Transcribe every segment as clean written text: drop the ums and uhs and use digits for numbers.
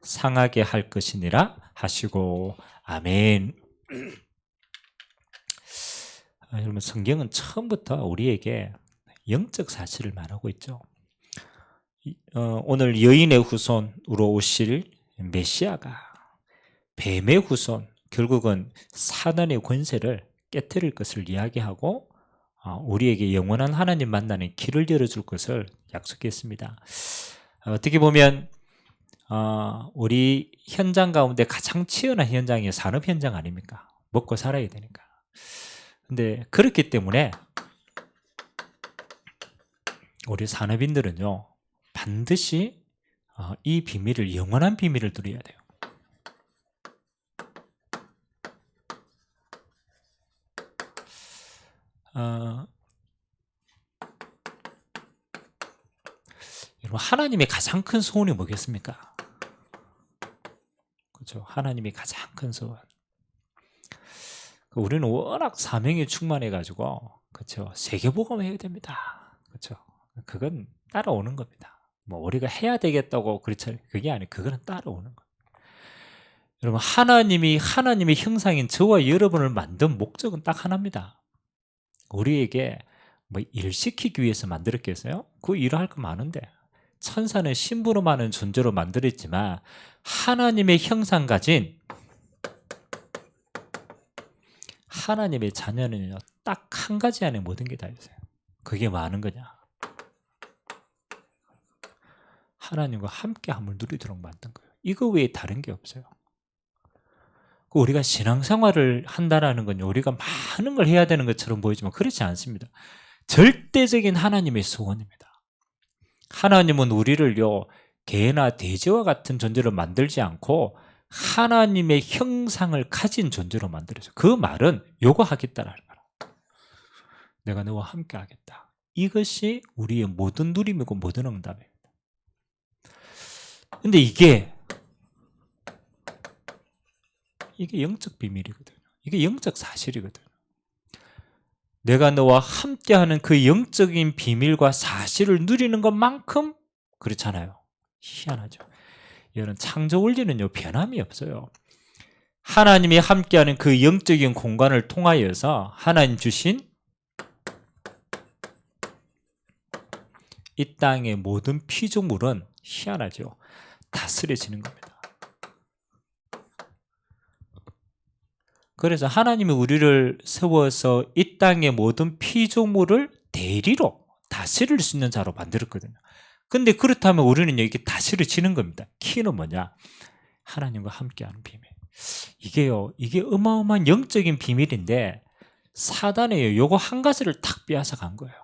상하게 할 것이니라 하시고 아멘. 여러분, 성경은 처음부터 우리에게 영적 사실을 말하고 있죠. 오늘 여인의 후손으로 오실 메시아가 뱀의 후손, 결국은 사단의 권세를 깨뜨릴 것을 이야기하고 우리에게 영원한 하나님 만나는 길을 열어줄 것을 약속했습니다. 어떻게 보면 우리 현장 가운데 가장 치열한 현장이 산업 현장 아닙니까? 먹고 살아야 되니까. 근데 그렇기 때문에 우리 산업인들은요, 반드시 이 비밀을, 영원한 비밀을 누려야 돼요. 여러분, 하나님의 가장 큰 소원이 뭐겠습니까? 그렇죠. 하나님의 가장 큰 소원. 우리는 워낙 사명에 충만해가지고, 그렇죠. 세계복음 해야 됩니다. 그렇죠. 그건 따라오는 겁니다. 뭐 우리가 해야 되겠다고 그렇죠. 그게 아니고 그거는 따라오는 거예요. 여러분, 하나님의 형상인 저와 여러분을 만든 목적은 딱 하나입니다. 우리에게 뭐 일 시키기 위해서 만들었겠어요? 그 일을 할 거 많은데. 천사는 신부로 많은 존재로 만들었지만 하나님의 형상 가진 하나님의 자녀는요, 딱 한 가지 안에 모든 게 다 있어요. 그게 뭐 하는 거냐? 하나님과 함께함을 누리도록 만든 거예요. 이거 외에 다른 게 없어요. 우리가 신앙생활을 한다는 건 우리가 많은 걸 해야 되는 것처럼 보이지만 그렇지 않습니다. 절대적인 하나님의 소원입니다. 하나님은 우리를요, 개나 돼지와 같은 존재로 만들지 않고 하나님의 형상을 가진 존재로 만들어서, 그 말은 요거 하겠다라는 거라. 내가 너와 함께 하겠다. 이것이 우리의 모든 누림이고 모든 응답입니다. 근데 이게 영적 비밀이거든요. 이게 영적 사실이거든요. 내가 너와 함께하는 그 영적인 비밀과 사실을 누리는 것만큼 그렇잖아요. 희한하죠. 이런 창조 원리는요, 변함이 없어요. 하나님이 함께하는 그 영적인 공간을 통하여서 하나님 주신 이 땅의 모든 피조물은 희한하죠. 다스려지는 겁니다. 그래서 하나님이 우리를 세워서 이 땅의 모든 피조물을 대리로 다스릴 수 있는 자로 만들었거든요. 근데 그렇다면 우리는 여기 다스려지는 겁니다. 키는 뭐냐? 하나님과 함께하는 비밀. 이게 어마어마한 영적인 비밀인데 사단이에요. 요거 한 가지를 탁 빼앗아 간 거예요.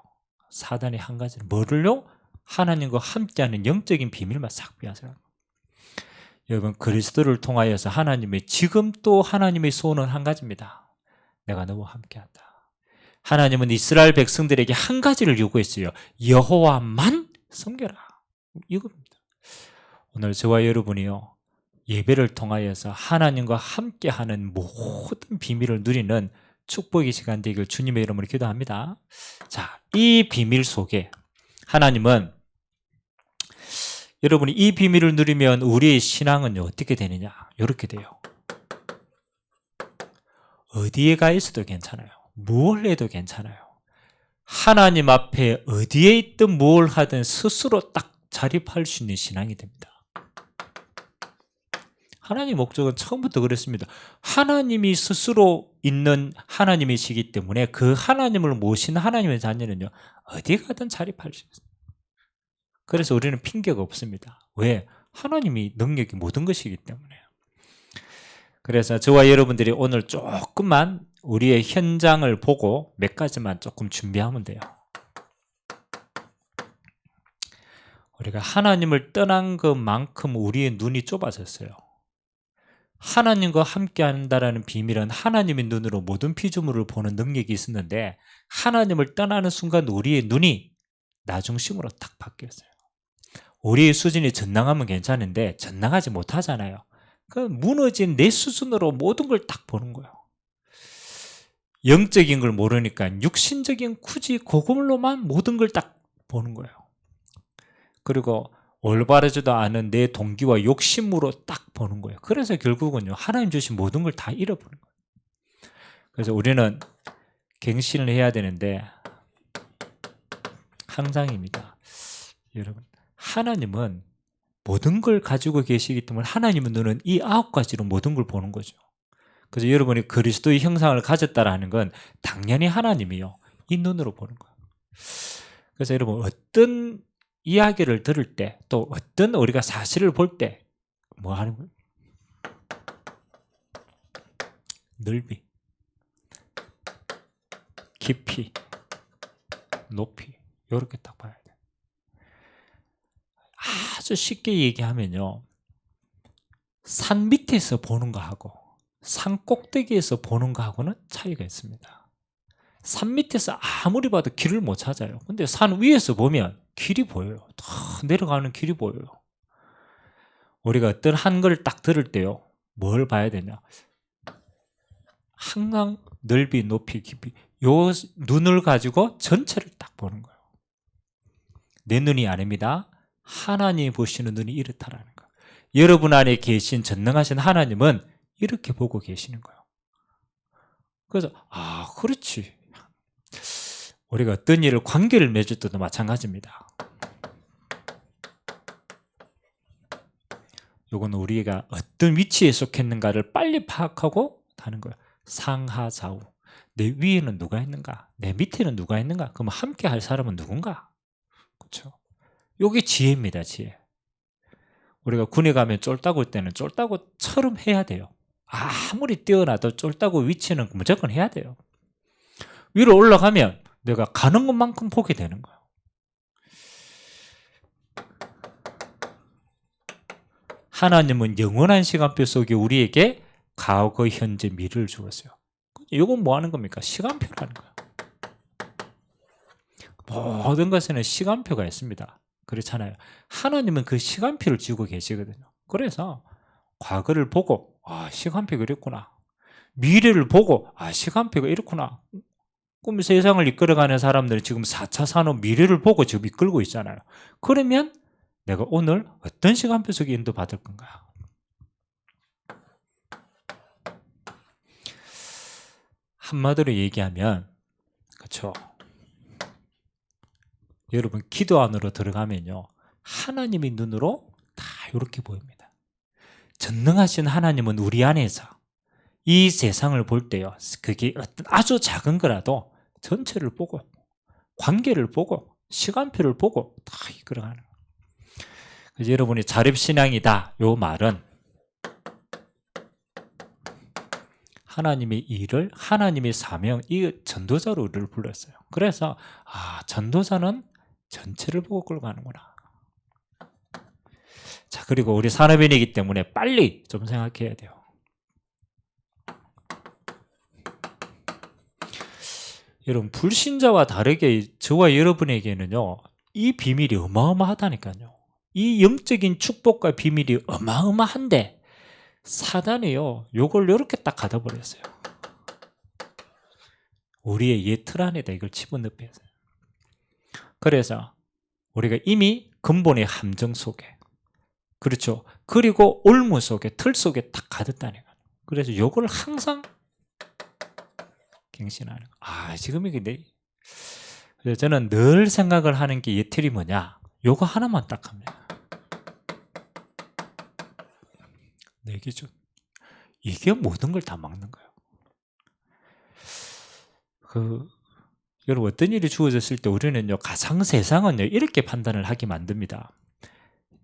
사단이 한 가지를. 뭐를요? 하나님과 함께하는 영적인 비밀만 싹 빼앗아 간 거예요. 여러분, 그리스도를 통하여서 하나님의, 지금 또 하나님의 소원은 한 가지입니다. 내가 너와 함께한다. 하나님은 이스라엘 백성들에게 한 가지를 요구했어요. 여호와만 섬겨라. 이겁니다. 오늘 저와 여러분이요, 예배를 통하여서 하나님과 함께하는 모든 비밀을 누리는 축복의 시간 되길 주님의 이름으로 기도합니다. 자, 이 비밀 속에 하나님은, 여러분이 이 비밀을 누리면 우리의 신앙은 어떻게 되느냐? 이렇게 돼요. 어디에 가 있어도 괜찮아요. 무엇을 해도 괜찮아요. 하나님 앞에 어디에 있든 뭘 하든 스스로 딱 자립할 수 있는 신앙이 됩니다. 하나님의 목적은 처음부터 그랬습니다. 하나님이 스스로 있는 하나님이시기 때문에 그 하나님을 모신 하나님의 자녀는요, 어디 가든 자립할 수 있어요. 그래서 우리는 핑계가 없습니다. 왜? 하나님이 능력이 모든 것이기 때문에. 그래서 저와 여러분들이 오늘 조금만 우리의 현장을 보고 몇 가지만 조금 준비하면 돼요. 우리가 하나님을 떠난 것만큼 우리의 눈이 좁아졌어요. 하나님과 함께 한다는 비밀은 하나님의 눈으로 모든 피조물을 보는 능력이 있었는데 하나님을 떠나는 순간 우리의 눈이 나 중심으로 딱 바뀌었어요. 우리의 수준이 전능하면 괜찮은데 전능하지 못하잖아요. 그 무너진 내 수준으로 모든 걸 딱 보는 거예요. 영적인 걸 모르니까 육신적인 굳이 그걸로만 모든 걸 딱 보는 거예요. 그리고 올바르지도 않은 내 동기와 욕심으로 딱 보는 거예요. 그래서 결국은요, 하나님 주신 모든 걸 다 잃어버리는 거예요. 그래서 우리는 갱신을 해야 되는데 항상입니다. 여러분, 하나님은 모든 걸 가지고 계시기 때문에 하나님의 눈은 이 9가지로 모든 걸 보는 거죠. 그래서 여러분이 그리스도의 형상을 가졌다라는 건 당연히 하나님이요, 이 눈으로 보는 거예요. 그래서 여러분, 어떤 이야기를 들을 때, 또 어떤 우리가 사실을 볼 때 뭐 하는 거예요? 넓이, 깊이, 높이, 이렇게 딱 봐야 돼요. 아주 쉽게 얘기하면요, 산 밑에서 보는 거하고 산 꼭대기에서 보는 거하고는 차이가 있습니다. 산 밑에서 아무리 봐도 길을 못 찾아요. 근데 산 위에서 보면 길이 보여요. 다 내려가는 길이 보여요. 우리가 어떤 한 걸 딱 들을 때요, 뭘 봐야 되냐? 항상 넓이, 높이, 깊이, 요 눈을 가지고 전체를 딱 보는 거예요. 내 눈이 아닙니다. 하나님이 보시는 눈이 이렇다라는 거예요. 여러분 안에 계신 전능하신 하나님은 이렇게 보고 계시는 거예요. 그래서 그렇지. 우리가 어떤 일을, 관계를 맺을 때도 마찬가지입니다. 이건 우리가 어떤 위치에 속했는가를 빨리 파악하고 하는 거예요. 상하 좌우. 내 위에는 누가 있는가? 내 밑에는 누가 있는가? 그럼 함께 할 사람은 누군가? 그렇죠? 이게 지혜입니다, 지혜. 우리가 군에 가면 쫄따구 때는 쫄따구처럼 해야 돼요. 아무리 뛰어나도 쫄따구 위치는 무조건 해야 돼요. 위로 올라가면 내가 가는 것만큼 보게 되는 거예요. 하나님은 영원한 시간표 속에 우리에게 과거, 현재, 미래를 주었어요. 이건 뭐 하는 겁니까? 시간표라는 거예요. 모든 것에는 시간표가 있습니다. 그렇잖아요. 하나님은 그 시간표를 쥐고 계시거든요. 그래서 과거를 보고 시간표가 이랬구나. 미래를 보고 시간표가 이렇구나. 그럼 세상을 이끌어가는 사람들은 지금 4차 산업 미래를 보고 지금 이끌고 있잖아요. 그러면 내가 오늘 어떤 시간표 속에 인도받을 건가? 한마디로 얘기하면, 그렇죠? 여러분, 기도 안으로 들어가면요, 하나님의 눈으로 다 이렇게 보입니다. 전능하신 하나님은 우리 안에서 이 세상을 볼 때요, 그게 어떤 아주 작은 거라도 전체를 보고, 관계를 보고, 시간표를 보고 다 이끌어가는 거예요. 그래서 여러분이 자립신앙이다, 요 말은 하나님의 일을, 하나님의 사명, 이 전도자로 우리를 불렀어요. 그래서 전도자는 전체를 보고 끌고 가는구나. 자, 그리고 우리 산업인이기 때문에 빨리 좀 생각해야 돼요. 여러분, 불신자와 다르게 저와 여러분에게는요, 이 비밀이 어마어마하다니까요. 이 영적인 축복과 비밀이 어마어마한데 사단이요, 요걸 이렇게 딱 가둬버렸어요. 우리의 옛틀 안에다 이걸 집어넣었어요. 그래서 우리가 이미 근본의 함정 속에, 그렇죠, 그리고 올무 속에, 틀 속에 딱 가뒀다는 거예요. 그래서 요걸 항상 갱신하는 거예요. 지금 이게 그래서 저는 늘 생각을 하는 게 옛틀이 뭐냐, 요거 하나만 딱 합니다. 내 기준. 이게 모든 걸 다 막는 거예요. 여러분, 어떤 일이 주어졌을 때 우리는요, 가상 세상은요, 이렇게 판단을 하게 만듭니다.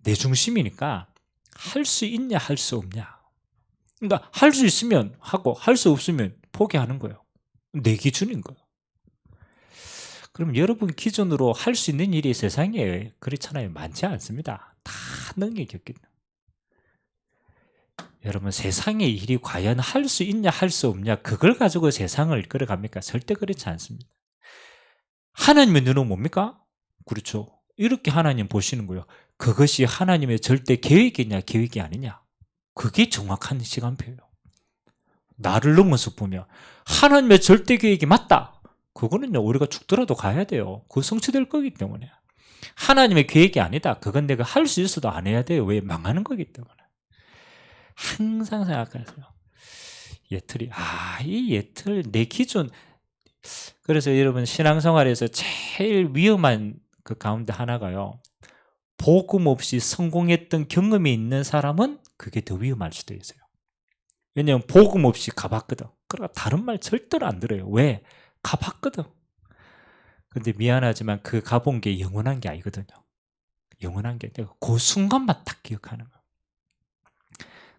내 중심이니까 할 수 있냐, 할 수 없냐. 그러니까 할 수 있으면 하고 할 수 없으면 포기하는 거예요. 내 기준인 거예요. 그럼 여러분 기준으로 할 수 있는 일이 세상에 그렇잖아요, 많지 않습니다. 다 능력이 없기 때문에. 여러분, 세상의 일이 과연 할 수 있냐, 할 수 없냐, 그걸 가지고 세상을 이끌어갑니까? 절대 그렇지 않습니다. 하나님의 눈은 뭡니까? 그렇죠. 이렇게 하나님 보시는 거예요. 그것이 하나님의 절대 계획이냐, 계획이 아니냐. 그게 정확한 시간표예요. 나를 넘어서 보면 하나님의 절대 계획이 맞다. 그거는요, 우리가 죽더라도 가야 돼요. 그거 성취될 거기 때문에. 하나님의 계획이 아니다. 그건 내가 할 수 있어도 안 해야 돼요. 왜? 망하는 거기 때문에. 항상 생각하세요. 예틀이 이 예틀 내 기준. 그래서 여러분 신앙생활에서 제일 위험한 그 가운데 하나가요. 복음 없이 성공했던 경험이 있는 사람은 그게 더 위험할 수도 있어요. 왜냐하면 복음 없이 가봤거든. 그러니까 다른 말 절대로 안 들어요. 왜? 가봤거든. 근데 미안하지만 그 가본 게 영원한 게 아니거든요. 영원한 게 아니라 그 순간만 딱 기억하는 거예요.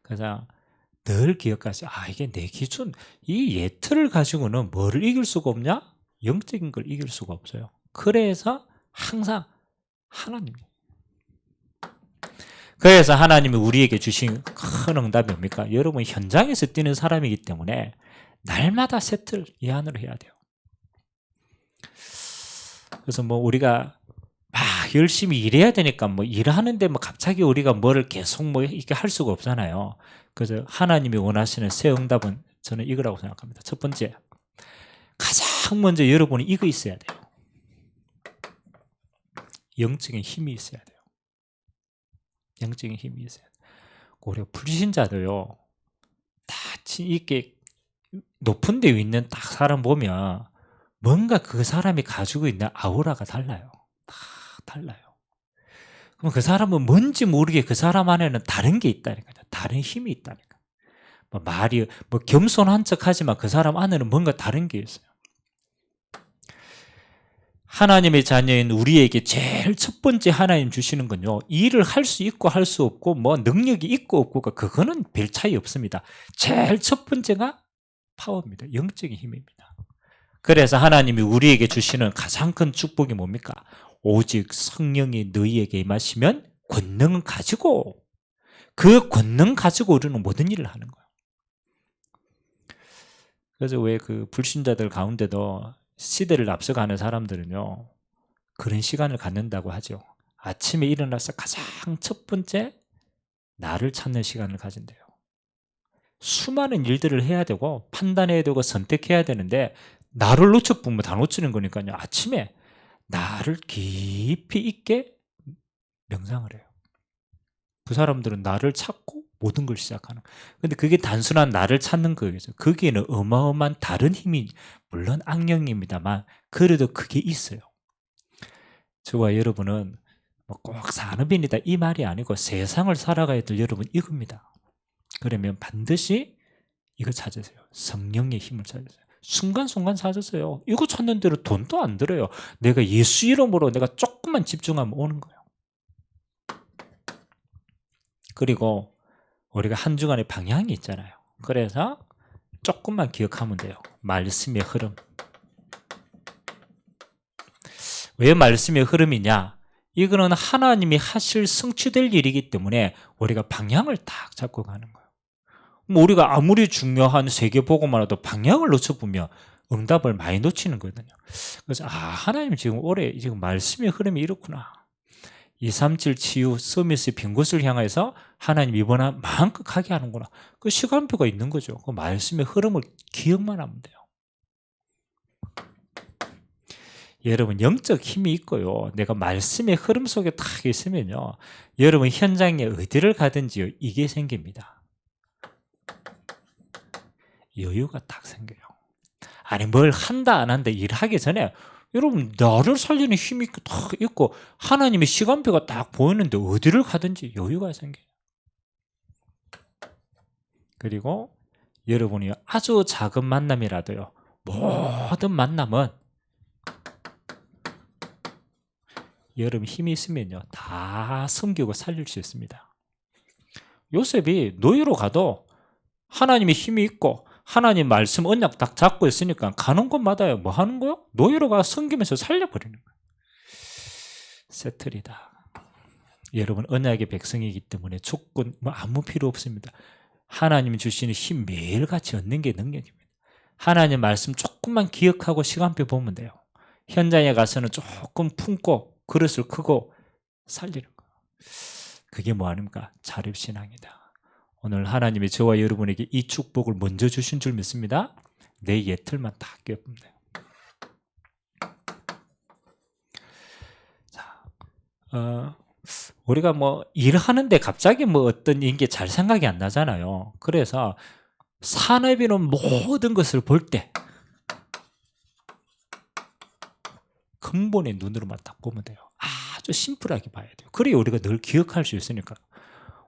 그래서 늘 기억하세요. 이게 내 기준, 이 예틀을 가지고는 뭐를 이길 수가 없냐? 영적인 걸 이길 수가 없어요. 그래서 항상 하나님. 그래서 하나님이 우리에게 주신 큰 응답이 뭡니까? 여러분 현장에서 뛰는 사람이기 때문에 날마다 세트를 이 안으로 해야 돼요. 그래서 뭐 우리가 막 열심히 일해야 되니까 뭐 일하는데 뭐 갑자기 우리가 뭐를 계속 뭐 이렇게 할 수가 없잖아요. 그래서 하나님이 원하시는 새 응답은 저는 이거라고 생각합니다. 첫 번째, 가장 먼저 여러분이 이거 있어야 돼요. 영적인 힘이 있어야 돼요. 영적인 힘이 있어야 돼요. 우리가 불신자도요, 다 이렇게 높은 데 있는 딱 사람 보면 뭔가 그 사람이 가지고 있는 아우라가 달라요. 다 달라요. 그럼 그 사람은 뭔지 모르게 그 사람 안에는 다른 게 있다니까요. 다른 힘이 있다니까. 뭐 말이 뭐 겸손한 척하지만 그 사람 안에는 뭔가 다른 게 있어요. 하나님의 자녀인 우리에게 제일 첫 번째 하나님 주시는 건요, 일을 할 수 있고 할 수 없고 뭐 능력이 있고 없고가 그거는 별 차이 없습니다. 제일 첫 번째가 파워입니다. 영적인 힘입니다. 그래서 하나님이 우리에게 주시는 가장 큰 축복이 뭡니까? 오직 성령이 너희에게 임하시면 권능은 가지고, 그 권능 가지고 우리는 모든 일을 하는 거예요. 그래서 왜 그 불신자들 가운데도 시대를 앞서가는 사람들은요, 그런 시간을 갖는다고 하죠. 아침에 일어나서 가장 첫 번째 나를 찾는 시간을 가진대요. 수많은 일들을 해야 되고 판단해야 되고 선택해야 되는데 나를 놓쳐보면 다 놓치는 거니까요. 아침에 나를 깊이 있게 명상을 해요. 그 사람들은 나를 찾고 모든 걸 시작하는 거예요. 근데 그게 단순한 나를 찾는 거겠죠. 거기에는 어마어마한 다른 힘이, 물론 악령입니다만 그래도 그게 있어요. 저와 여러분은 꼭 산업인이다 이 말이 아니고 세상을 살아가야 될 여러분 이겁니다. 그러면 반드시 이거 찾으세요. 성령의 힘을 찾으세요. 순간순간 찾으세요. 이거 찾는 대로 돈도 안 들어요. 내가 예수 이름으로 내가 조금만 집중하면 오는 거예요. 그리고 우리가 한 주간의 방향이 있잖아요. 그래서 조금만 기억하면 돼요. 말씀의 흐름. 왜 말씀의 흐름이냐? 이거는 하나님이 하실 성취될 일이기 때문에 우리가 방향을 딱 잡고 가는 거예요. 뭐 우리가 아무리 중요한 세계복음만 해도 방향을 놓쳐보면 응답을 많이 놓치는 거거든요. 그래서 하나님 지금 올해 지금 말씀의 흐름이 이렇구나. 237 치유 서밋의 빈 곳을 향해서 하나님 이번에 마음껏 하게 하는구나. 그 시간표가 있는 거죠. 그 말씀의 흐름을 기억만 하면 돼요. 여러분 영적 힘이 있고요. 내가 말씀의 흐름 속에 딱 있으면요. 여러분 현장에 어디를 가든지 이게 생깁니다. 여유가 딱 생겨요. 아니 뭘 한다 안 한다 일하기 전에 여러분 나를 살리는 힘이 딱 있고 하나님의 시간표가 딱 보이는데 어디를 가든지 여유가 생겨요. 그리고 여러분이 아주 작은 만남이라도요. 모든 만남은 여러분 힘이 있으면요. 다 섬기고 살릴 수 있습니다. 요셉이 노예로 가도 하나님의 힘이 있고 하나님 말씀 언약 딱 잡고 있으니까 가는 곳마다 뭐 하는 거요? 노예로 가 섬기면서 살려버리는 거예요. 세틀이다. 여러분 언약의 백성이기 때문에 조건 뭐 아무 필요 없습니다. 하나님이 주시는 힘 매일같이 얻는 게 능력입니다. 하나님 말씀 조금만 기억하고 시간표 보면 돼요. 현장에 가서는 조금 품고 그릇을 크고 살리는 거예요. 그게 뭐 아닙니까? 자립신앙이다. 오늘 하나님이 저와 여러분에게 이 축복을 먼저 주신 줄 믿습니다. 내 예틀만 다 껴보면 돼요. 자, 우리가 뭐 일하는데 갑자기 뭐 어떤 게 잘 생각이 안 나잖아요. 그래서 산업이는 모든 것을 볼 때 근본의 눈으로만 딱 보면 돼요. 아주 심플하게 봐야 돼요. 그래야 우리가 늘 기억할 수 있으니까.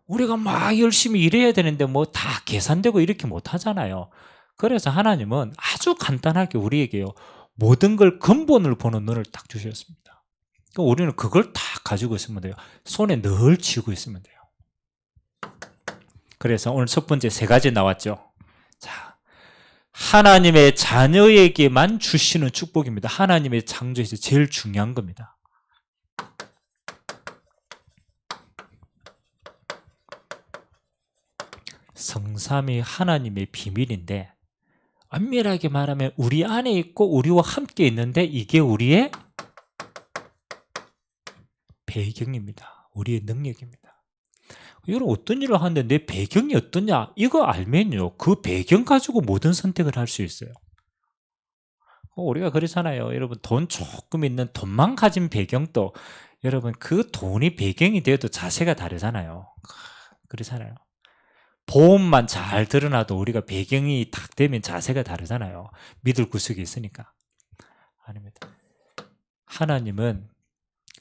우리가 막 열심히 일해야 되는데 뭐 다 계산되고 이렇게 못 하잖아요. 그래서 하나님은 아주 간단하게 우리에게요, 모든 걸 근본을 보는 눈을 딱 주셨습니다. 그러니까 우리는 그걸 다 가지고 있으면 돼요. 손에 늘 쥐고 있으면 돼요. 그래서 오늘 첫 번째 세 가지 나왔죠. 자, 하나님의 자녀에게만 주시는 축복입니다. 하나님의 창조에서 제일 중요한 겁니다. 성삼위 하나님의 비밀인데, 엄밀하게 말하면 우리 안에 있고 우리와 함께 있는데 이게 우리의 배경입니다. 우리의 능력입니다. 이건 어떤 일을 하는데 내 배경이 어떠냐, 이거 알면요, 그 배경 가지고 모든 선택을 할 수 있어요. 우리가 그러잖아요. 여러분, 돈 조금 있는, 돈만 가진 배경도, 여러분 그 돈이 배경이 되어도 자세가 다르잖아요. 그렇잖아요. 보험만 잘 드러나도 우리가 배경이 딱 되면 자세가 다르잖아요. 믿을 구석이 있으니까. 아닙니다. 하나님은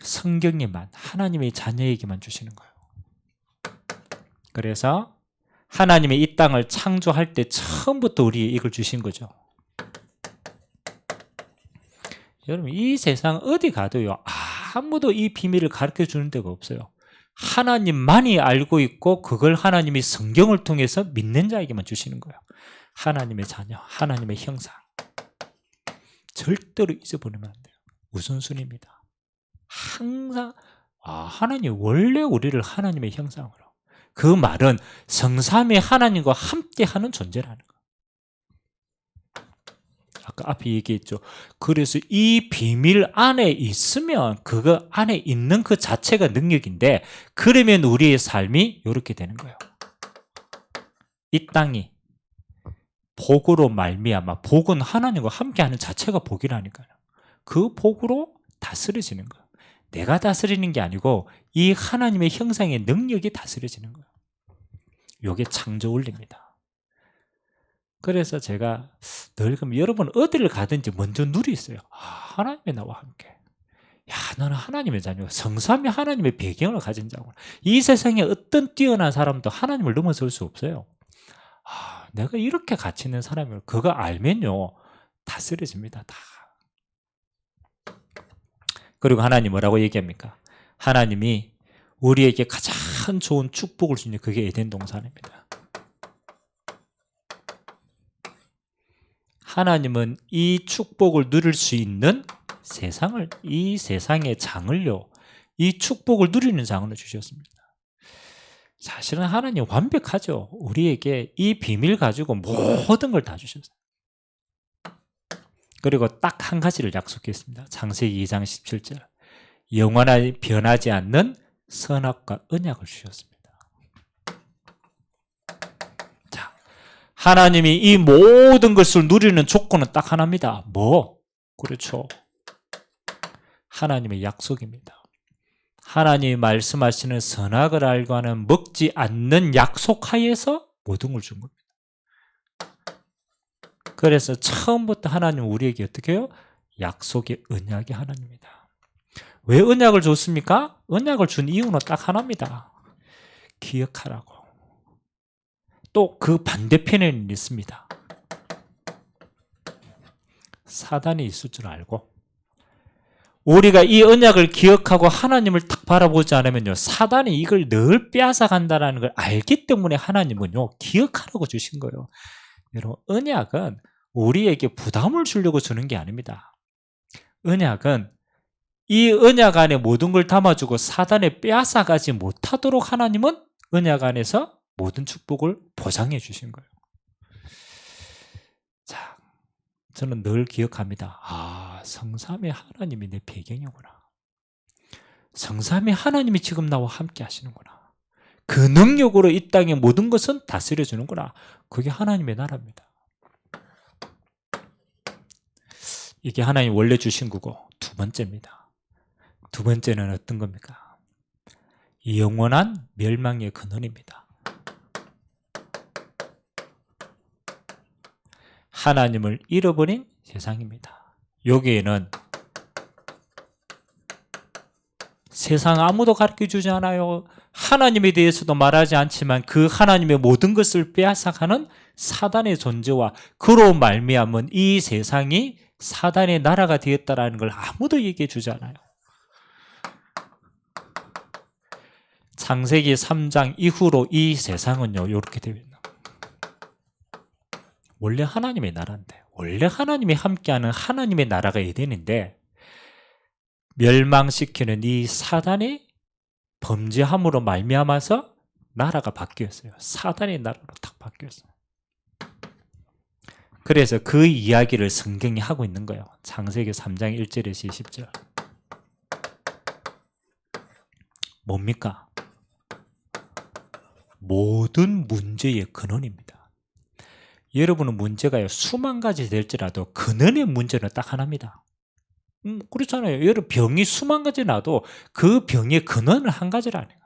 성경에만, 하나님의 자녀에게만 주시는 거예요. 그래서 하나님의 이 땅을 창조할 때 처음부터 우리에게 이걸 주신 거죠. 여러분, 이 세상 어디 가도요, 아무도 이 비밀을 가르쳐 주는 데가 없어요. 하나님만이 알고 있고 그걸 하나님이 성경을 통해서 믿는 자에게만 주시는 거예요. 하나님의 자녀, 하나님의 형상. 절대로 잊어버리면 안 돼요. 우선순위입니다. 항상 하나님 원래 우리를 하나님의 형상으로. 그 말은 성삼위 하나님과 함께하는 존재라는 거예요. 아까 앞에 얘기했죠. 그래서 이 비밀 안에 있으면 그거 안에 있는 그 자체가 능력인데, 그러면 우리의 삶이 이렇게 되는 거예요. 이 땅이 복으로 말미암아, 복은 하나님과 함께하는 자체가 복이라니까요. 그 복으로 다스려지는 거예요. 내가 다스리는 게 아니고 이 하나님의 형상의 능력이 다스려지는 거예요. 이게 창조 원리입니다. 그래서 제가 늘 그럼 여러분 어디를 가든지 먼저 누리세요. 하나님이 나와 함께. 야, 너는 하나님의 자녀, 성삼위 하나님의 배경을 가진 자구나. 이 세상에 어떤 뛰어난 사람도 하나님을 넘어설 수 없어요. 내가 이렇게 가치 있는 사람을 그거 알면요, 다스려집니다. 다. 그리고 하나님 뭐라고 얘기합니까? 하나님이 우리에게 가장 좋은 축복을 주는 그게 에덴 동산입니다. 하나님은 이 축복을 누릴 수 있는 세상을, 이 세상의 장을요, 이 축복을 누리는 장을 주셨습니다. 사실은 하나님 완벽하죠. 우리에게 이 비밀 가지고 모든 걸 다 주셨어요. 그리고 딱 한 가지를 약속했습니다. 창세기 2장 17절. 영원히 변하지 않는 선악과 언약을 주셨습니다. 자, 하나님이 이 모든 것을 누리는 조건은 딱 하나입니다. 뭐? 그렇죠. 하나님의 약속입니다. 하나님이 말씀하시는 선악을 알고 하는 먹지 않는 약속하에서 모든 걸 준 겁니다. 그래서 처음부터 하나님은 우리에게 어떻게 해요? 약속의 언약의 하나님입니다. 왜 언약을 줬습니까? 언약을 준 이유는 딱 하나입니다. 기억하라고. 또 그 반대편에는 있습니다. 사단이 있을 줄 알고. 우리가 이 언약을 기억하고 하나님을 딱 바라보지 않으면요, 사단이 이걸 늘 빼앗아 간다는 걸 알기 때문에 하나님은요, 기억하라고 주신 거예요. 여러분, 언약은 우리에게 부담을 주려고 주는 게 아닙니다. 언약은 이 언약 안에 모든 걸 담아주고 사단에 빼앗아 가지 못하도록 하나님은 언약 안에서 모든 축복을 보장해 주신 거예요. 자, 저는 늘 기억합니다. 성삼위 하나님이 내 배경이구나. 성삼위 하나님이 지금 나와 함께 하시는구나. 그 능력으로 이 땅의 모든 것은 다스려 주는구나. 그게 하나님의 나라입니다. 이게 하나님 원래 주신 거고, 두 번째입니다. 두 번째는 어떤 겁니까? 영원한 멸망의 근원입니다. 하나님을 잃어버린 세상입니다. 여기에는 세상 아무도 가르쳐주지 않아요. 하나님에 대해서도 말하지 않지만 그 하나님의 모든 것을 빼앗아가는 사단의 존재와 그로 말미암은 이 세상이 사단의 나라가 되었다라는 걸 아무도 얘기해 주지 않아요. 창세기 3장 이후로 이 세상은요 이렇게 되어 있는 거예요. 원래 하나님의 나라인데, 원래 하나님이 함께하는 하나님의 나라가 에덴인데 멸망시키는 이 사단의 범죄함으로 말미암아서 나라가 바뀌었어요. 사단의 나라로 딱 바뀌었어요. 그래서 그 이야기를 성경이 하고 있는 거예요. 창세기 3장 1절에서 20절. 뭡니까? 모든 문제의 근원입니다. 여러분은 문제가요 수만 가지 될지라도 근원의 문제는 딱 하나입니다. 그렇잖아요. 여러분 병이 수만 가지 나도 그 병의 근원은 한 가지라는 거예요.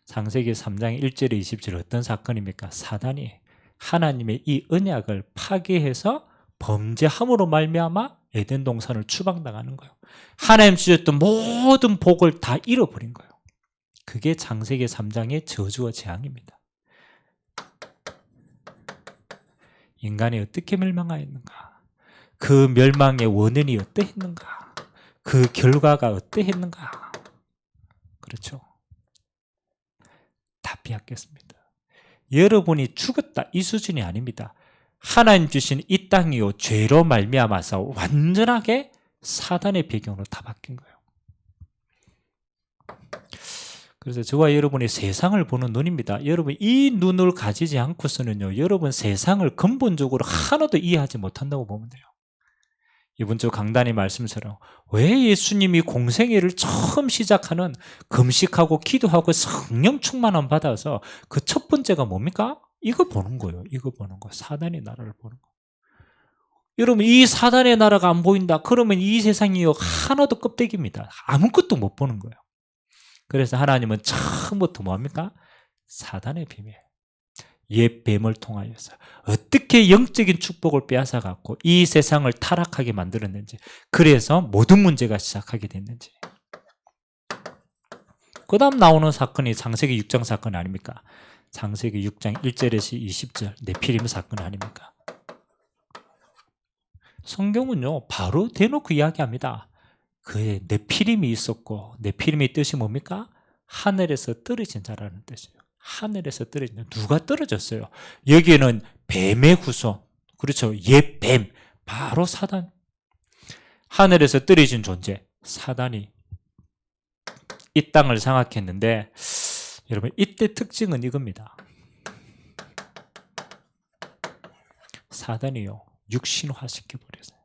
창세기 3장 1절에 20절 어떤 사건입니까? 사단이 하나님의 이 언약을 파괴해서 범죄함으로 말미암아 에덴 동산을 추방당하는 거예요. 하나님 주셨던 모든 복을 다 잃어버린 거예요. 그게 창세기 3장의 저주와 재앙입니다. 인간이 어떻게 멸망하였는가? 그 멸망의 원인이 어떠했는가? 그 결과가 어떠했는가? 그렇죠? 다 빼앗겼습니다. 여러분이 죽었다 이 수준이 아닙니다. 하나님 주신 이 땅이요 죄로 말미암아서 완전하게 사단의 배경으로 다 바뀐 거예요. 그래서 저와 여러분이 세상을 보는 눈입니다. 여러분 이 눈을 가지지 않고서는요 여러분 세상을 근본적으로 하나도 이해하지 못한다고 보면 돼요. 이번 주 강단의 말씀처럼 왜 예수님이 공생애를 처음 시작하는 금식하고 기도하고 성령 충만함 받아서 그 첫 번째가 뭡니까? 이거 보는 거예요. 이거 보는 거. 사단의 나라를 보는 거. 여러분 이 사단의 나라가 안 보인다. 그러면 이 세상이 하나도 껍데기입니다. 아무것도 못 보는 거예요. 그래서 하나님은 처음부터 뭡니까? 사단의 비밀. 옛 뱀을 통하여서 어떻게 영적인 축복을 빼앗아갖고 이 세상을 타락하게 만들었는지, 그래서 모든 문제가 시작하게 됐는지. 그 다음 나오는 사건이 창세기 6장 사건 아닙니까? 창세기 6장 1절에서 20절 네피림 사건 아닙니까? 성경은요 바로 대놓고 이야기합니다. 그의 네피림이 있었고, 네피림의 뜻이 뭡니까? 하늘에서 떨어진 자라는 뜻이에요. 하늘에서 떨어진 자. 누가 떨어졌어요? 여기에는 뱀의 후손, 그렇죠? 옛 뱀, 바로 사단. 하늘에서 떨어진 존재 사단이 이 땅을 장악했는데, 여러분 이때 특징은 이겁니다. 사단이요 육신화 시켜버렸어요.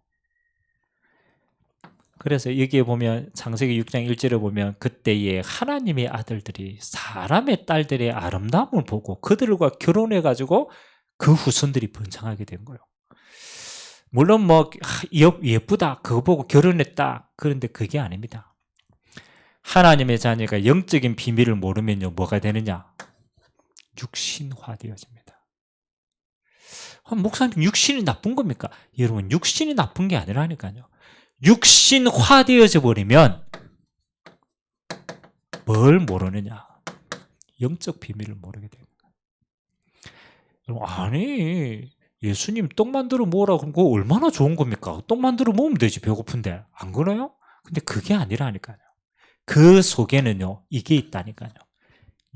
그래서 여기에 보면 창세기 6장 1절에 보면 그때의 하나님의 아들들이 사람의 딸들의 아름다움을 보고 그들과 결혼해가지고 그 후손들이 번창하게 된 거예요. 물론 뭐 예쁘다 그거 보고 결혼했다, 그런데 그게 아닙니다. 하나님의 자녀가 영적인 비밀을 모르면요 뭐가 되느냐? 육신화 되어집니다. 목사님 육신이 나쁜 겁니까? 여러분 육신이 나쁜 게 아니라니까요. 육신화되어져 버리면 뭘 모르느냐? 영적 비밀을 모르게 됩니다. 아니 예수님 떡 만들어 먹으라고 그런 거 얼마나 좋은 겁니까? 떡 만들어 먹으면 되지, 배고픈데. 안 그래요? 근데 그게 아니라니까요. 그 속에는요 이게 있다니까요.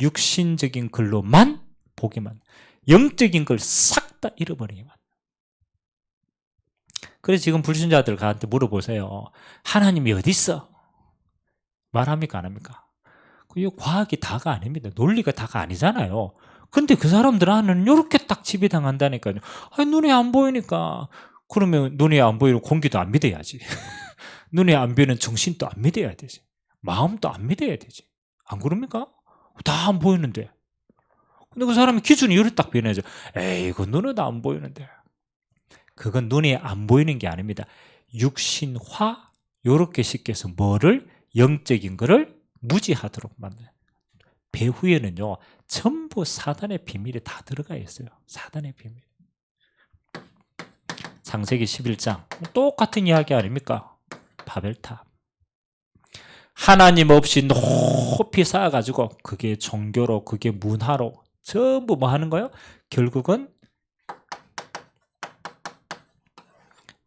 육신적인 걸로만 보기만, 영적인 걸 싹 다 잃어버리기만. 그래서 지금 불신자들 가한테 물어보세요. 하나님이 어디 있어? 말합니까 안 합니까? 그 과학이 다가 아닙니다. 논리가 다가 아니잖아요. 근데 그 사람들은 이렇게 딱 지배당한다니까요. 아니, 눈에 안 보이니까. 그러면 눈에 안 보이는 공기도 안 믿어야지. 눈에 안 보이는 정신도 안 믿어야 되지. 마음도 안 믿어야 되지. 안 그럽니까? 다 안 보이는데. 근데 그 사람의 기준이 이렇게 딱 변해져. 에이, 이거 눈에도 안 보이는데. 그건 눈에 안 보이는 게 아닙니다. 육신화, 요렇게 시켜서 뭐를? 영적인 거를 무지하도록 만드는. 배후에는요 전부 사단의 비밀이 다 들어가 있어요. 사단의 비밀. 창세기 11장 똑같은 이야기 아닙니까? 바벨탑. 하나님 없이 높이 쌓아가지고 그게 종교로 그게 문화로 전부 뭐 하는 거예요? 결국은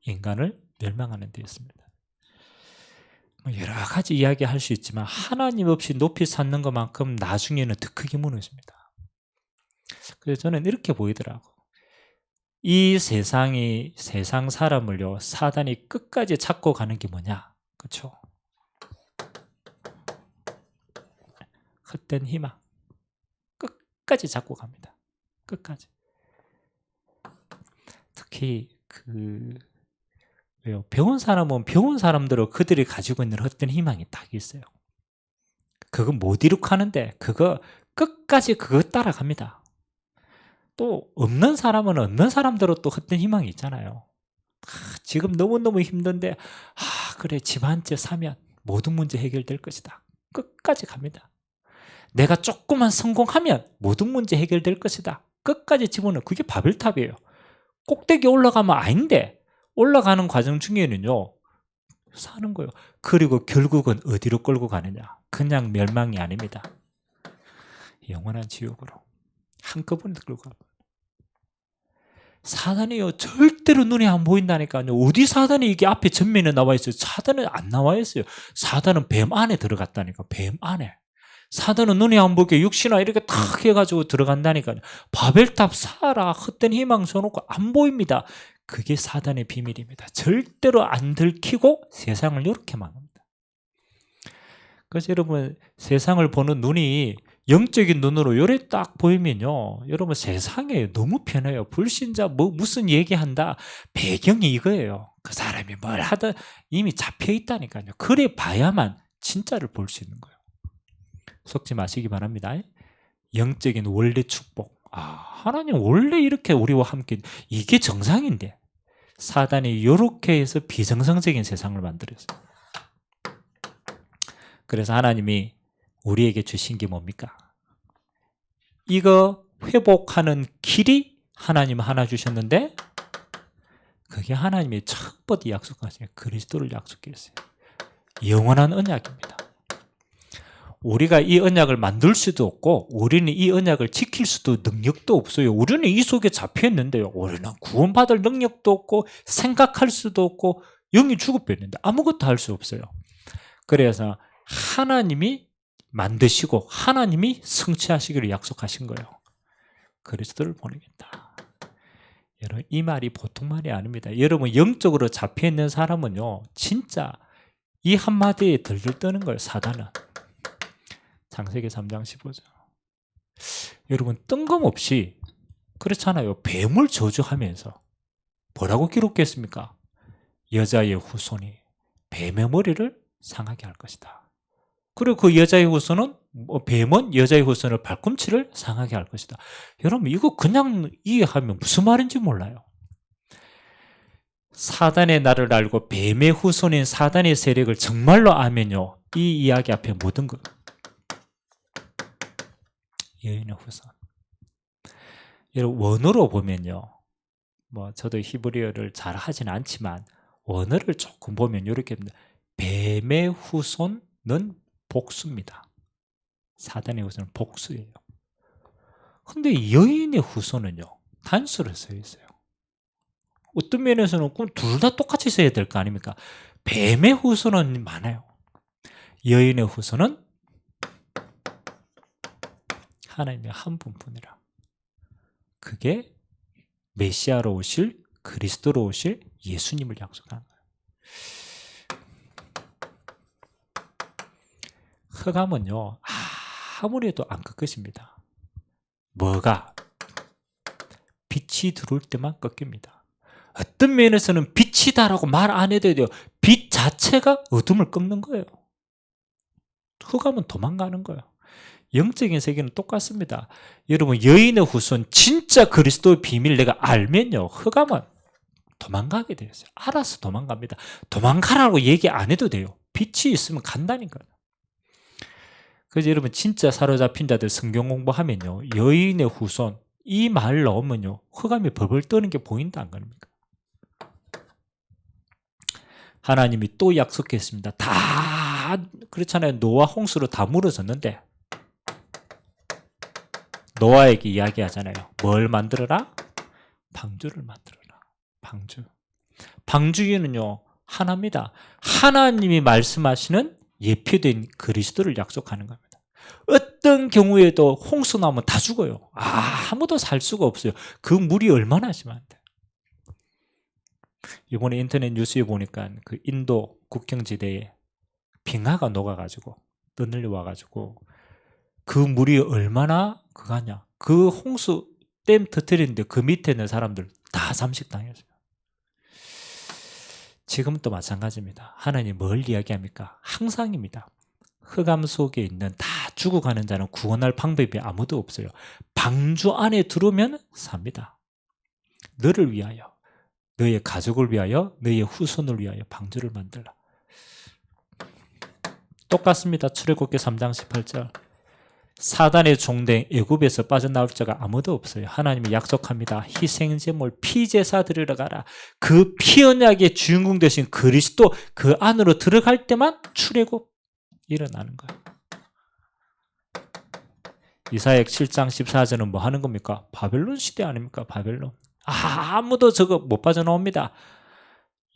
인간을 멸망하는 데 있습니다. 여러 가지 이야기할 수 있지만 하나님 없이 높이 쌓는 것만큼 나중에는 더 크게 무너집니다. 그래서 저는 이렇게 보이더라고. 이 세상 사람을요 사단이 끝까지 잡고 가는 게 뭐냐? 그렇죠? 헛된 희망. 끝까지 잡고 갑니다. 끝까지. 특히 왜요? 배운 사람은 배운 사람대로 그들이 가지고 있는 헛된 희망이 딱 있어요. 그거 못 이룩하는데 그거 끝까지 그거 따라갑니다. 또 없는 사람은 없는 사람대로 또 헛된 희망이 있잖아요. 지금 너무너무 힘든데 그래 집 한 채 사면 모든 문제 해결될 것이다. 끝까지 갑니다. 내가 조금만 성공하면 모든 문제 해결될 것이다. 끝까지 집어넣어. 그게 바벨탑이에요. 꼭대기 올라가면 아닌데 올라가는 과정 중에는요 사는 거예요. 그리고 결국은 어디로 끌고 가느냐? 그냥 멸망이 아닙니다. 영원한 지옥으로 한꺼번에 끌고 가요. 사단이요 절대로 눈에 안 보인다니까요. 어디 사단이 이게 앞에 전면에 나와 있어요? 사단은 안 나와 있어요. 사단은 뱀 안에 들어갔다니까. 뱀 안에. 사단은 눈에 안 보게 육신화 이렇게 탁 해가지고 들어간다니까요. 바벨탑 쌓아라 헛된 희망 써놓고 안 보입니다. 그게 사단의 비밀입니다. 절대로 안 들키고 세상을 이렇게 망합니다. 그래서 여러분 세상을 보는 눈이 영적인 눈으로 요래 딱 보이면요 여러분 세상에 너무 편해요. 불신자 무슨 얘기한다 배경이 이거예요. 그 사람이 뭘 하든 이미 잡혀 있다니까요. 그래 봐야만 진짜를 볼 수 있는 거예요. 속지 마시기 바랍니다. 영적인 원래 축복. 하나님 원래 이렇게 우리와 함께 이게 정상인데 사단이 이렇게 해서 비정상적인 세상을 만들었어요. 그래서 하나님이 우리에게 주신 게 뭡니까? 이거 회복하는 길이 하나님 하나 주셨는데 그게 하나님이 첫번째 약속하신 그리스도를 약속했어요. 영원한 언약입니다. 우리가 이 언약을 만들 수도 없고 우리는 이 언약을 지킬 수도 능력도 없어요. 우리는 이 속에 잡혀 있는데요. 우리는 구원받을 능력도 없고 생각할 수도 없고 영이 죽어버렸는데 아무것도 할 수 없어요. 그래서 하나님이 만드시고 하나님이 성취하시기를 약속하신 거예요. 그리스도를 보내겠다. 여러분 이 말이 보통 말이 아닙니다. 여러분 영적으로 잡혀 있는 사람은요 진짜 이 한마디에 덜덜 떠는 거예요. 사단은. 창세기 3장 15절. 여러분 뜬금없이 그렇잖아요. 뱀을 저주하면서 뭐라고 기록했습니까? 여자의 후손이 뱀의 머리를 상하게 할 것이다. 그리고 그 여자의 후손은 뱀은 여자의 후손을 발꿈치를 상하게 할 것이다. 여러분 이거 그냥 이해하면 무슨 말인지 몰라요. 사단의 날을 알고 뱀의 후손인 사단의 세력을 정말로 알면요 이 이야기 앞에 모든 것 여인의 후손. 여러분 원어로 보면요 저도 히브리어를 잘 하진 않지만 원어를 조금 보면 이렇게 뱀의 후손은 복수입니다. 사단의 후손은 복수예요. 근데 여인의 후손은요 단수로 써 있어요. 어떤 면에서는 둘 다 똑같이 써야 될 거 아닙니까? 뱀의 후손은 많아요. 여인의 후손은 하나님의 한 분뿐이라. 그게 메시아로 오실 그리스도로 오실 예수님을 약속하는 거예요. 흑암은요 아무리 해도 안 꺾으십니다. 뭐가? 빛이 들어올 때만 꺾입니다. 어떤 면에서는 빛이다라고 말 안 해도 돼요. 빛 자체가 어둠을 꺾는 거예요. 흑암은 도망가는 거예요. 영적인 세계는 똑같습니다. 여러분 여인의 후손 진짜 그리스도의 비밀 내가 알면요 흑암은 도망가게 되어요. 알아서 도망갑니다. 도망가라고 얘기 안 해도 돼요. 빛이 있으면 간다니까요. 그래서 여러분 진짜 사로잡힌 자들 성경 공부하면요, 여인의 후손 이 말 나오면요 흑암이 벌벌 떠는 게 보인다 안 그럽니까? 하나님이 또 약속했습니다. 다 그렇잖아요. 노아 홍수로 다 무너졌는데 노아에게 이야기하잖아요. 뭘 만들어라? 방주를 만들어라. 방주. 방주인은요 하나입니다. 하나님이 말씀하시는 예표된 그리스도를 약속하는 겁니다. 어떤 경우에도 홍수 나오면 다 죽어요. 아무도 살 수가 없어요. 그 물이 얼마나 심한데. 이번에 인터넷 뉴스에 보니까 그 인도 국경지대에 빙하가 녹아가지고 떠늘려 와가지고 그 물이 얼마나 그거냐. 그 홍수 댐 터뜨리는데 그 밑에 있는 사람들 다 잠식당했어요. 지금도 마찬가지입니다. 하나님 뭘 이야기합니까? 항상입니다. 흑암 속에 있는 다 죽어가는 자는 구원할 방법이 아무도 없어요. 방주 안에 들어오면 삽니다. 너를 위하여, 너의 가족을 위하여, 너의 후손을 위하여 방주를 만들라. 똑같습니다. 출애굽기 3장 18절. 사단의 종된 애굽에서 빠져나올 자가 아무도 없어요. 하나님이 약속합니다. 희생제물 피제사 드리러 가라. 그 피언약의 주인공 되신 그리스도 그 안으로 들어갈 때만 출애굽 일어나는 거예요. 이사야 7장 14절은 뭐 하는 겁니까? 바벨론 시대 아닙니까? 바벨론. 아무도 저거 못 빠져나옵니다.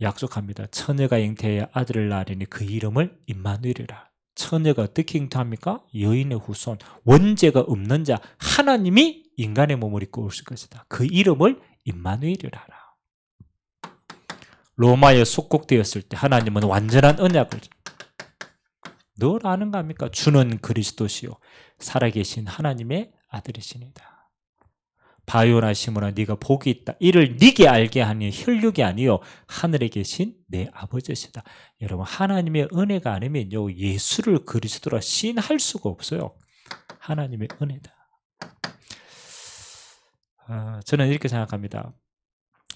약속합니다. 처녀가 잉태하여 아들을 낳으리니 그 이름을 임마누엘이라. 처녀가 어떻게 잉태합니까? 여인의 후손, 원죄가 없는 자, 하나님이 인간의 몸을 입고 오실 것이다. 그 이름을 임마누엘이라 하라. 로마에 속국되었을 때 하나님은 완전한 언약을 늘 아는 거 아닙니까? 주는 그리스도시요 살아계신 하나님의 아들이시니다. 바요나 시몬아 네가 복이 있다. 이를 네게 알게 하니 혈육이 아니요 하늘에 계신 내 아버지시다. 여러분 하나님의 은혜가 아니면요 예수를 그리스도라 시인할 수가 없어요. 하나님의 은혜다. 저는 이렇게 생각합니다.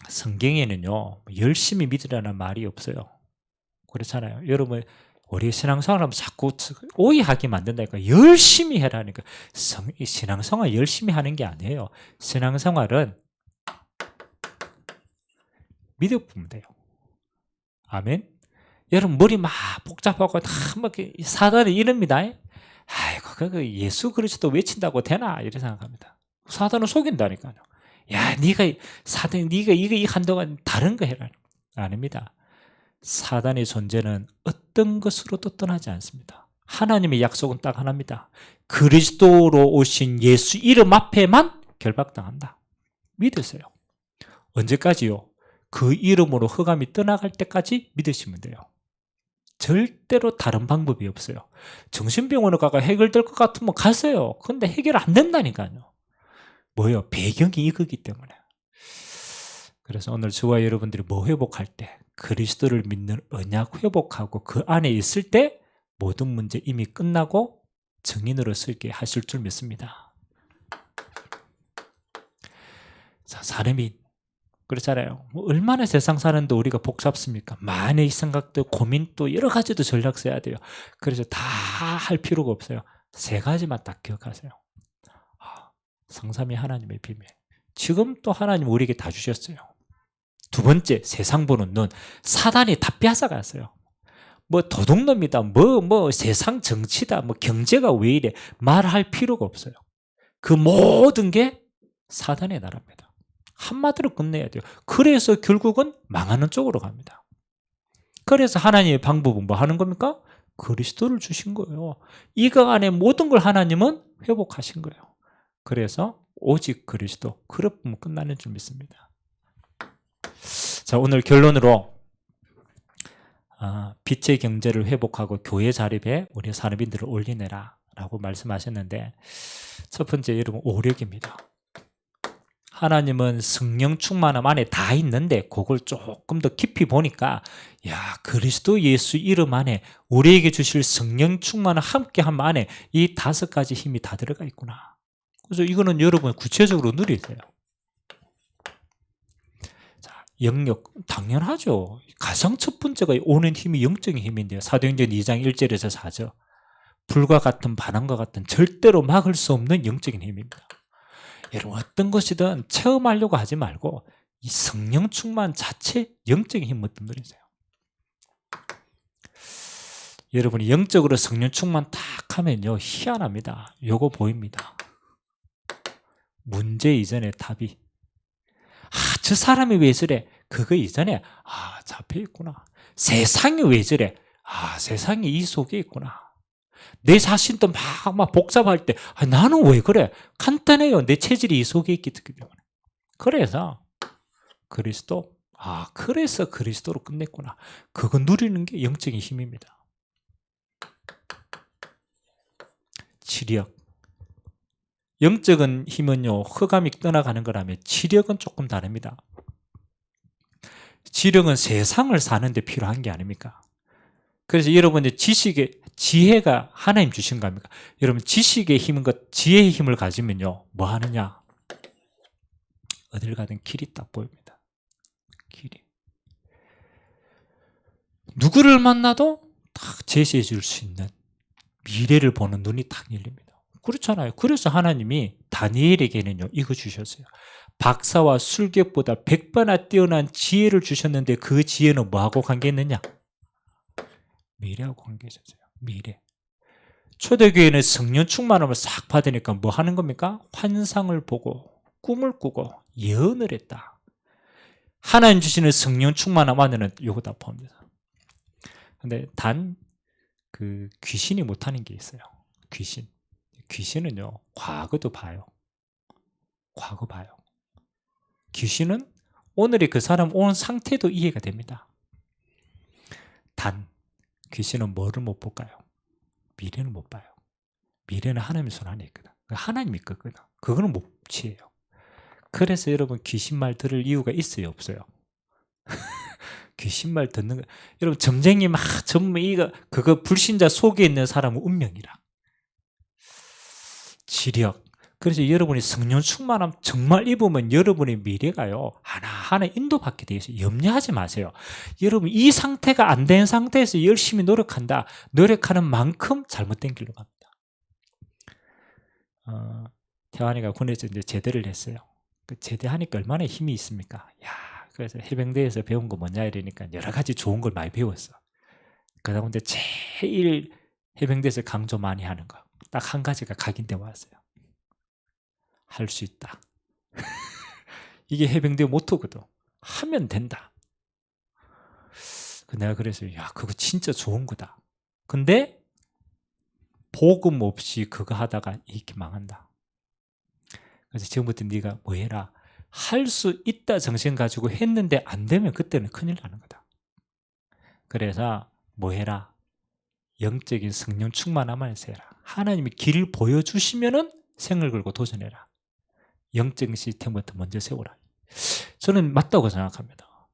성경에는요 열심히 믿으라는 말이 없어요. 그렇잖아요. 여러분 우리 신앙생활하면 자꾸 오해하게 만든다니까. 열심히 해라니까. 신앙생활 열심히 하는 게 아니에요. 신앙생활은 믿어보면 돼요. 아멘. 여러분 머리 막 복잡하고 다 막 사단이 이럽니다. 아이고 그거 예수 그리스도 외친다고 되나 이렇게 생각합니다. 사단은 속인다니까요. 야 네가 사단 네가 이거 한동안 다른 거 해라. 아닙니다. 사단의 존재는 어떤 것으로도 떠나지 않습니다. 하나님의 약속은 딱 하나입니다. 그리스도로 오신 예수 이름 앞에만 결박당한다. 믿으세요. 언제까지요? 그 이름으로 흑암이 떠나갈 때까지 믿으시면 돼요. 절대로 다른 방법이 없어요. 정신병원에 가가 해결될 것 같으면 가세요. 근데 해결 안 된다니까요. 뭐예요? 배경이 이거기 때문에. 그래서 오늘 저와 여러분들이 뭐 회복할 때 그리스도를 믿는 언약 회복하고 그 안에 있을 때 모든 문제 이미 끝나고 증인으로 서게 하실 줄 믿습니다. 자, 사람이 그렇잖아요. 얼마나 세상 사는데 우리가 복잡습니까? 많은 생각도 고민도 여러 가지도 전략 써야 돼요. 그래서 다 할 필요가 없어요. 세 가지만 딱 기억하세요. 성삼위 하나님의 비밀. 지금 또 하나님 우리에게 다 주셨어요. 두 번째, 세상 보는 눈. 사단이 다 뺏어갔어요. 뭐 도둑놈이다, 뭐 세상 정치다, 뭐 경제가 왜 이래 말할 필요가 없어요. 그 모든 게 사단의 나라입니다. 한마디로 끝내야 돼요. 그래서 결국은 망하는 쪽으로 갑니다. 그래서 하나님의 방법은 뭐 하는 겁니까? 그리스도를 주신 거예요. 이거 안에 모든 걸 하나님은 회복하신 거예요. 그래서 오직 그리스도, 그렇으면 끝나는 줄 믿습니다. 자, 오늘 결론으로 빛의 경제를 회복하고 교회 자립에 우리 산업인들을 올리내라 라고 말씀하셨는데, 첫 번째 여러분 오력입니다. 하나님은 성령 충만함 안에 다 있는데 그걸 조금 더 깊이 보니까 야 그리스도 예수 이름 안에 우리에게 주실 성령 충만함 함께함 안에 이 5가지 힘이 다 들어가 있구나. 그래서 이거는 여러분 구체적으로 누리세요. 자, 영역 당연하죠. 가장 첫 번째가 오는 힘이 영적인 힘인데요. 사도행전 2장 1절에서 4절. 불과 같은 바람과 같은 절대로 막을 수 없는 영적인 힘입니다. 여러분 어떤 것이든 체험하려고 하지 말고 이 성령 충만 자체 영적인 힘을 뜸들이세요. 여러분이 영적으로 성령 충만 딱 하면요 희한합니다. 요거 보입니다. 문제 이전의 답이 저 사람이 왜 저래? 그거 이전에 잡혀있구나. 세상이 왜 저래? 세상이 이 속에 있구나. 내 자신도 막 복잡할 때 나는 왜 그래? 간단해요. 내 체질이 이 속에 있기 때문에. 그래서 그리스도 그래서 그리스도로 끝냈구나. 그거 누리는 게 영적인 힘입니다. 지력. 영적인 힘은요 흑암이 떠나가는 거라면 지력은 조금 다릅니다. 지력은 세상을 사는데 필요한 게 아닙니까? 그래서 여러분의 지혜가 하나님 주신 겁니까? 여러분 지식의 힘은 지혜의 힘을 가지면요 뭐 하느냐? 어딜 가든 길이 딱 보입니다. 길이. 누구를 만나도 딱 제시해 줄 수 있는 미래를 보는 눈이 딱 열립니다. 그렇잖아요. 그래서 하나님이 다니엘에게는요 이거 주셨어요. 박사와 술객보다 100배나 뛰어난 지혜를 주셨는데 그 지혜는 뭐하고 관계있느냐? 미래하고 관계있었어요. 미래. 초대교회는 성령 충만함을 싹 받으니까 뭐 하는 겁니까? 환상을 보고 꿈을 꾸고 예언을 했다. 하나님 주시는 성령 충만함 안에는 요거 다 포함돼서. 근데 단 그 귀신이 못하는 게 있어요. 귀신은요 과거도 봐요. 과거 봐요. 귀신은 오늘의 그 사람 온 상태도 이해가 됩니다. 단 귀신은 뭐를 못 볼까요? 미래는 못 봐요. 미래는 하나님의 손 안에 있거든. 하나님이 있거든. 그거는 못 취해요. 그래서 여러분 귀신 말 들을 이유가 있어요, 없어요? 귀신 말 듣는 거. 여러분 점쟁이 막 전부 그거 불신자 속에 있는 사람은 운명이라. 지력. 그래서 여러분이 성령 충만함 정말 입으면 여러분의 미래가요 하나하나 인도받게 되어 있어요. 염려하지 마세요. 여러분 이 상태가 안 된 상태에서 열심히 노력한다. 노력하는 만큼 잘못된 길로 갑니다. 태환이가 군에서 이제 제대를 했어요. 그 제대하니까 얼마나 힘이 있습니까? 그래서 해병대에서 배운 거 뭐냐 이러니까 여러 가지 좋은 걸 많이 배웠어. 그다음에 제일 해병대에서 강조 많이 하는 거 딱 한 가지가 각인돼 왔어요. 할 수 있다. 이게 해병대 모토거든. 하면 된다. 내가 그래서 그거 진짜 좋은 거다. 근데 복음 없이 그거 하다가 이렇게 망한다. 그래서 지금부터 네가 뭐 해라. 할 수 있다 정신 가지고 했는데 안 되면 그때는 큰일 나는 거다. 그래서 뭐 해라. 영적인 성령 충만함에서 해라. 하나님이 길을 보여주시면은 생을 걸고 도전해라. 영적인 시스템부터 먼저 세우라. 저는 맞다고 생각합니다.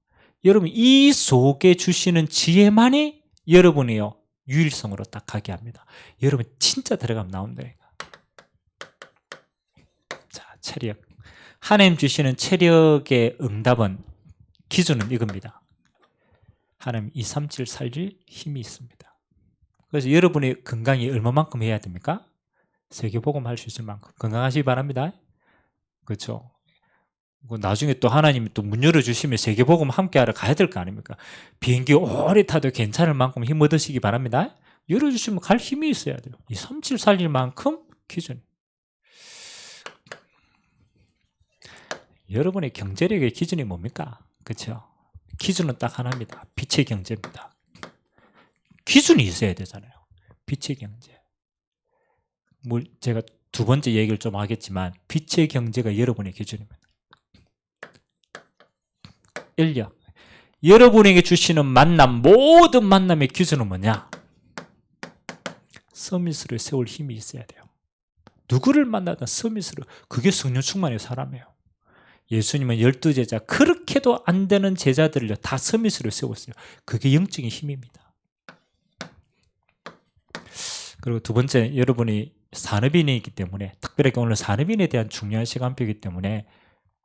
여러분 이 속에 주시는 지혜만이 여러분이요 유일성으로 딱 가게 합니다. 여러분 진짜 들어가면 나온다니까. 자, 체력. 하나님 주시는 체력의 응답은 기준은 이겁니다. 하나님 237 살릴 힘이 있습니다. 그래서 여러분의 건강이 얼마만큼 해야 됩니까? 세계복음 할 수 있을 만큼 건강하시기 바랍니다. 그렇죠? 나중에 또 하나님이 또 문 열어주시면 세계복음 함께하러 가야 될 거 아닙니까? 비행기 오래 타도 괜찮을 만큼 힘 얻으시기 바랍니다. 열어주시면 갈 힘이 있어야 돼요. 237 살릴 만큼 기준. 여러분의 경제력의 기준이 뭡니까? 그렇죠? 기준은 딱 하나입니다. 빛의 경제입니다. 기준이 있어야 되잖아요. 빛의 경제. 제가 두 번째 얘기를 좀 하겠지만 빛의 경제가 여러분의 기준입니다. 인력. 여러분에게 주시는 만남, 모든 만남의 기준은 뭐냐? 서밋으로 세울 힘이 있어야 돼요. 누구를 만나든 서밋으로. 그게 성령 충만의 사람이에요. 예수님은 12제자 그렇게도 안 되는 제자들을 다 서밋으로 세웠어요. 그게 영적인 힘입니다. 그리고 두 번째, 여러분이 산업인이기 때문에 특별하게 오늘 산업인에 대한 중요한 시간표이기 때문에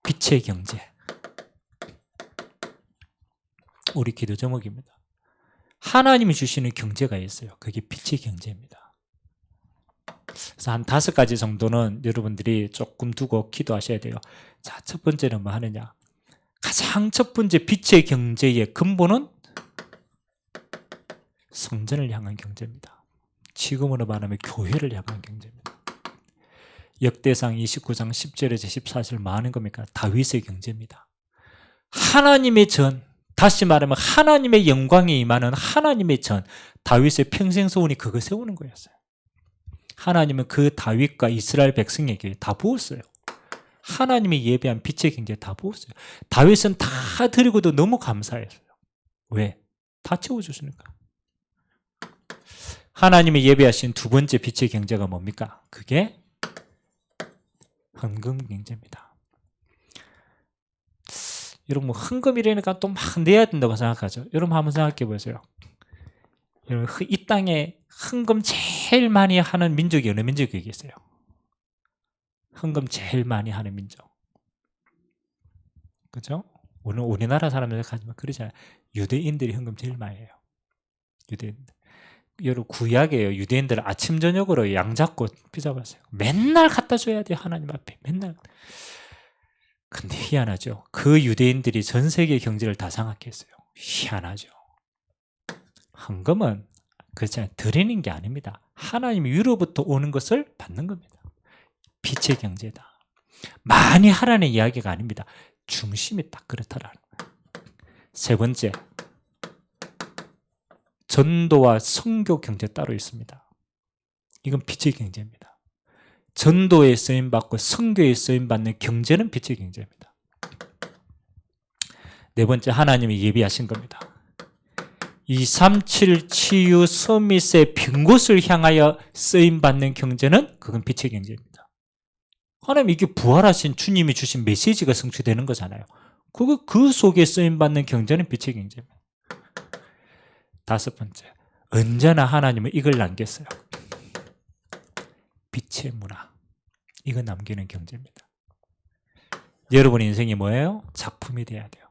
빛의 경제 우리 기도 제목입니다. 하나님이 주시는 경제가 있어요. 그게 빛의 경제입니다. 그래서 한 5가지 정도는 여러분들이 조금 두고 기도하셔야 돼요. 자, 첫 번째는 뭐 하느냐? 가장 첫 번째 빛의 경제의 근본은 성전을 향한 경제입니다. 지금으로 말하면 교회를 향한 경제입니다. 역대상 29장 10절에서 14절 뭐 하는 겁니까? 다윗의 경제입니다. 하나님의 전, 다시 말하면 하나님의 영광이 임하는 하나님의 전, 다윗의 평생 소원이 그거 세우는 거였어요. 하나님은 그 다윗과 이스라엘 백성에게 다 부었어요. 하나님이 예배한 빛의 경제에 다 부었어요. 다윗은 다 드리고도 너무 감사했어요. 왜? 다 채워주시니까. 하나님이 예배하신 두 번째 빛의 경제가 뭡니까? 그게 헌금 경제입니다. 여러분, 뭐 헌금이라니까 또 막 내야 된다고 생각하죠. 여러분 한번 생각해 보세요. 여러분, 이 땅에 헌금 제일 많이 하는 민족이 어느 민족이겠어요? 헌금 제일 많이 하는 민족. 그죠? 우리나라 사람들 하지만 그러잖아요. 유대인들이 헌금 제일 많이 해요. 유대인들. 여러분, 구약이에요. 유대인들은 아침 저녁으로 양 잡고 피자 봤어요. 맨날 갖다 줘야 돼요. 하나님 앞에. 맨날. 근데 희한하죠. 그 유대인들이 전 세계 경제를 다 장악했어요. 희한하죠. 헌금은 그렇잖아요. 드리는 게 아닙니다. 하나님이 위로부터 오는 것을 받는 겁니다. 빛의 경제다. 많이 하라는 이야기가 아닙니다. 중심이 딱 그렇다라는 거예요. 세 번째, 전도와 선교 경제 따로 있습니다. 이건 빛의 경제입니다. 전도에 쓰임받고 선교에 쓰임받는 경제는 빛의 경제입니다. 네 번째, 하나님이 예비하신 겁니다. 237 치유 서밋의 빈 곳을 향하여 쓰임받는 경제는 그건 빛의 경제입니다. 하나님, 이게 부활하신 주님이 주신 메시지가 성취되는 거잖아요. 그 속에 쓰임받는 경제는 빛의 경제입니다. 다섯 번째, 언제나 하나님은 이걸 남겼어요. 빛의 문화. 이거 남기는 경제입니다. 여러분 인생이 뭐예요? 작품이 돼야 돼요.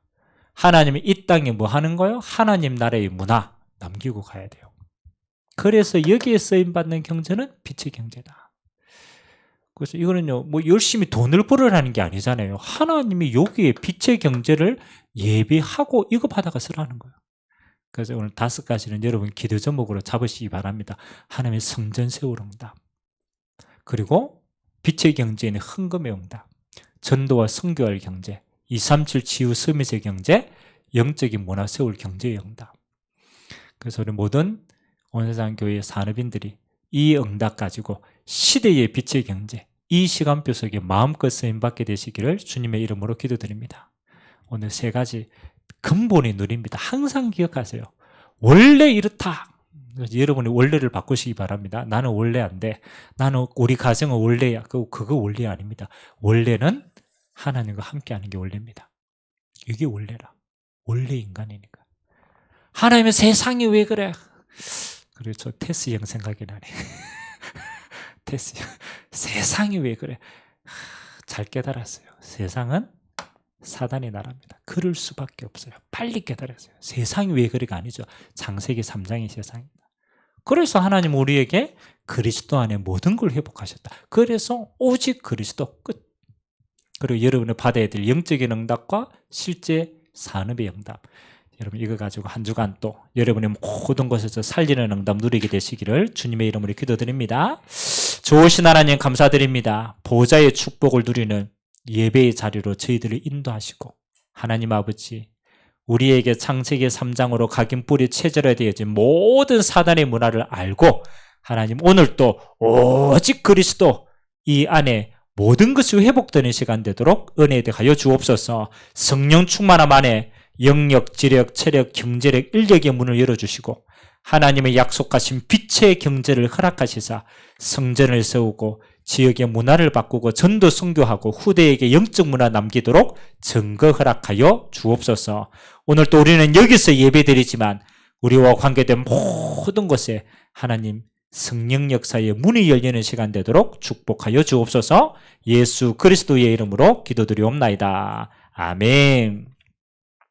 하나님이 이 땅에 뭐 하는 거예요? 하나님 나라의 문화 남기고 가야 돼요. 그래서 여기에 쓰임받는 경제는 빛의 경제다. 그래서 이거는요, 뭐 열심히 돈을 벌으라는 게 아니잖아요. 하나님이 여기에 빛의 경제를 예비하고 이거 받아가 쓰라는 거예요. 그래서 오늘 5가지는 여러분 기도 제목으로 잡으시기 바랍니다. 하나님의 성전 세울 응답, 그리고 빛의 경제에는 헌금의 응답, 전도와 선교할 경제, 237 치유 서밋의 경제, 영적인 문화 세울 경제의 응답. 그래서 우리 모든 온세상 교회 산업인들이 이 응답 가지고 시대의 빛의 경제, 이 시간표 속에 마음껏 쓰임받게 되시기를 주님의 이름으로 기도드립니다. 오늘 3가지 근본이 누립니다. 항상 기억하세요. 원래 이렇다. 여러분이 원래를 바꾸시기 바랍니다. 나는 원래 안 돼. 나는 우리 가정은 원래야. 그거 원래 아닙니다. 원래는 하나님과 함께하는 게 원래입니다. 이게 원래라. 원래 인간이니까. 하나님의 세상이 왜 그래? 그리고 저 테스 형 생각이 나네. 테스 형. 세상이 왜 그래? 잘 깨달았어요. 세상은 사단의 나라입니다. 그럴 수밖에 없어요. 빨리 깨달았어요. 세상이 왜 그래가 아니죠. 창세기 3장의 세상입니다. 그래서 하나님 우리에게 그리스도 안에 모든 걸 회복하셨다. 그래서 오직 그리스도 끝. 그리고 여러분이 받아야 될 영적인 응답과 실제 산업의 응답. 여러분 이거 가지고 한 주간 또 여러분의 모든 곳에서 살리는 응답 누리게 되시기를 주님의 이름으로 기도드립니다. 좋으신 하나님 감사드립니다. 보좌의 축복을 누리는 예배의 자리로 저희들을 인도하시고 하나님 아버지 우리에게 창세기 3장으로 각인 뿌리 체절되어진 모든 사단의 문화를 알고 하나님 오늘 또 오직 그리스도 이 안에 모든 것이 회복되는 시간 되도록 은혜에 대하여 주옵소서. 성령 충만함 안에 영력, 지력, 체력, 경제력, 인력의 문을 열어주시고 하나님의 약속하신 빛의 경제를 허락하시사 성전을 세우고 지역의 문화를 바꾸고 전도 선교하고 후대에게 영적 문화 남기도록 증거 허락하여 주옵소서. 오늘 또 우리는 여기서 예배드리지만 우리와 관계된 모든 곳에 하나님 성령 역사의 문이 열리는 시간 되도록 축복하여 주옵소서. 예수 그리스도의 이름으로 기도드리옵나이다. 아멘.